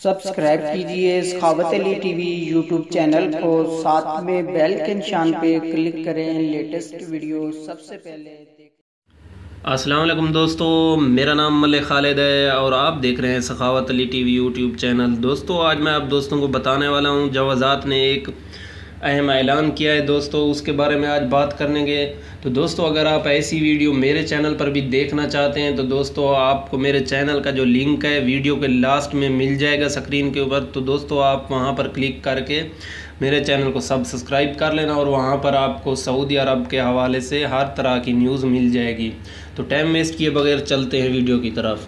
Subscribe कीजिए सखावत Ali TV YouTube channel को, साथ में बेल के निशान पे क्लिक करें लेटेस्ट वीडियो सबसे पहले अस्सलाम वालेकुम दोस्तों, मेरा नाम मलिक खालिद है और आप देख रहे हैं सखावत अली टीवी यूट्यूब चैनल। दोस्तों आज मैं आप दोस्तों को बताने वाला हूं, जवाज़ात ने एक अहम ऐलान किया है दोस्तों, उसके बारे में आज बात करेंगे। तो दोस्तों अगर आप ऐसी वीडियो मेरे चैनल पर भी देखना चाहते हैं तो दोस्तों आपको मेरे चैनल का जो लिंक है वीडियो के लास्ट में मिल जाएगा स्क्रीन के ऊपर। तो दोस्तों आप वहां पर क्लिक करके मेरे चैनल को सब्सक्राइब कर लेना और वहां पर आपको सऊदी अरब के हवाले से हर तरह की न्यूज़ मिल जाएगी। तो टाइम वेस्ट किए बगैर चलते हैं वीडियो की तरफ।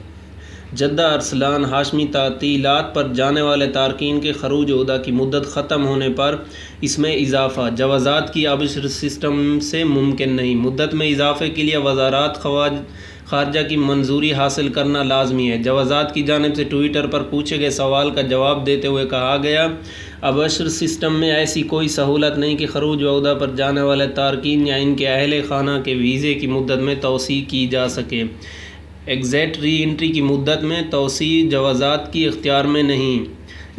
जद्दा अरसलान हाशमी तातीलात पर जाने वाले तारकीन के खरूज उहदा की मुद्दत ख़त्म होने पर इसमें इजाफ़ा, जवाज़ात की आबिशर सिस्टम से मुमकिन नहीं। मुद्दत में इजाफ़े के लिए वज़ारात ख़ारजा की मंजूरी हासिल करना लाजमी है। जवाज़ात की जानिब से ट्विटर पर पूछे गए सवाल का जवाब देते हुए कहा गया, आबिशर सिस्टम में ऐसी कोई सहूलत नहीं कि खरूज उहदा पर जाने वाले तारकीन या इनके अहल खाना के वीज़े की मुद्दत में तोसी की जा सके। एग्जैक्ट री एंट्री की मुद्दत में तोसी जवाज़ात की इख्तियार में नहीं।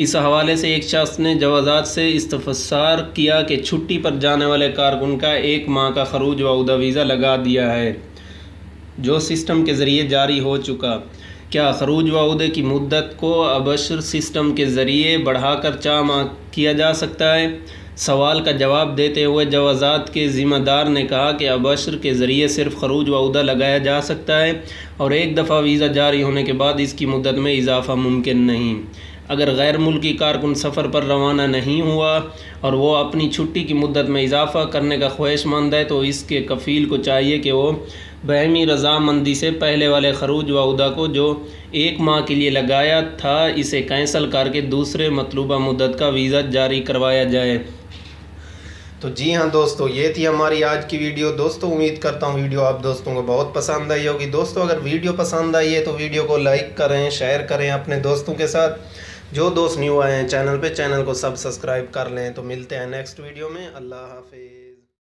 इस हवाले से एक शख्स ने जवाज़ात से इस्तफसार किया कि छुट्टी पर जाने वाले कारकुन का 1 माह का खरूज व उहदा वीज़ा लगा दिया है जो सिस्टम के ज़रिए जारी हो चुका। क्या खरूज व उहदे की मुद्दत को आबिशर सिस्टम के ज़रिए बढ़ाकर 4 माह किया जा सकता है? सवाल का जवाब देते हुए जवाज़ात के ज़िम्मेदार ने कहा कि आबिशर के ज़रिए सिर्फ खरूज व उहदा लगाया जा सकता है और एक दफ़ा वीज़ा जारी होने के बाद इसकी मुद्दत में इजाफ़ा मुमकिन नहीं। अगर गैर मुल्की कारकुन सफ़र पर रवाना नहीं हुआ और वो अपनी छुट्टी की मुद्दत में इजाफ़ा करने का ख्वाहिशमंद है तो इसके कफ़ील को चाहिए कि वो बहमी रज़ामंदी से पहले वाले खरूज व उहदा को जो 1 माह के लिए लगाया था इसे कैंसिल करके दूसरे मतलूबा मुद्दत का वीज़ा जारी करवाया जाए। तो जी हाँ दोस्तों, ये थी हमारी आज की वीडियो। दोस्तों उम्मीद करता हूँ वीडियो आप दोस्तों को बहुत पसंद आई होगी। दोस्तों अगर वीडियो पसंद आई है तो वीडियो को लाइक करें, शेयर करें अपने दोस्तों के साथ। जो दोस्त न्यू आए हैं चैनल पे, चैनल को सब्सक्राइब कर लें। तो मिलते हैं नेक्स्ट वीडियो में। अल्लाह हाफिज़।